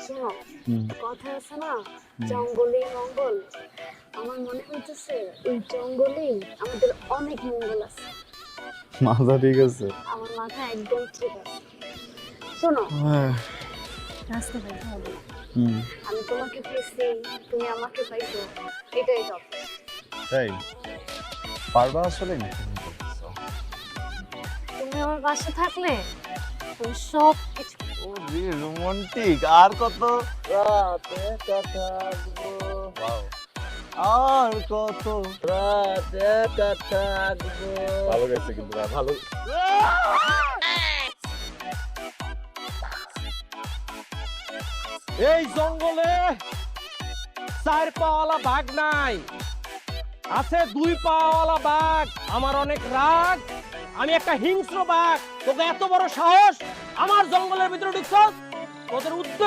শোনো, কথা আছে না, জঙ্গলেই মঙ্গল। আমার মনে হইতেছে এই জঙ্গলেই আমাদের অনেক মঙ্গল আছে। মাথা ঠিক আছে? আমার মাথা একদম ঠিক আছে। শোনো, হ্যাঁ। রাস্তা পাইতে হবে না। হুম। আমি তোমাকে পেয়েছি, তুমি আমাকে পাইছো, এটাই তো। তাই পারবা আসলে না? তুমি আমার পাশে থাকলে তুমি সব কিছু। ওরে রোমান্টিক, আর কত রাতে কথা থাকবো, আর কত রাতে কথা থাকবো। ভালো গেছে কিন্তু, ভালো। এই জঙ্গলে 4 পাওয়ালা বাঘ নাই, আছে 2 পাওয়ালা বাঘ। আমার অনেক রাগ, আমি একটা হিংস্র বাঘ। তোকে এত বড় সাহস আমার জঙ্গলের ভিতরে ঢুকছস? তোদের উদ্দেশ্য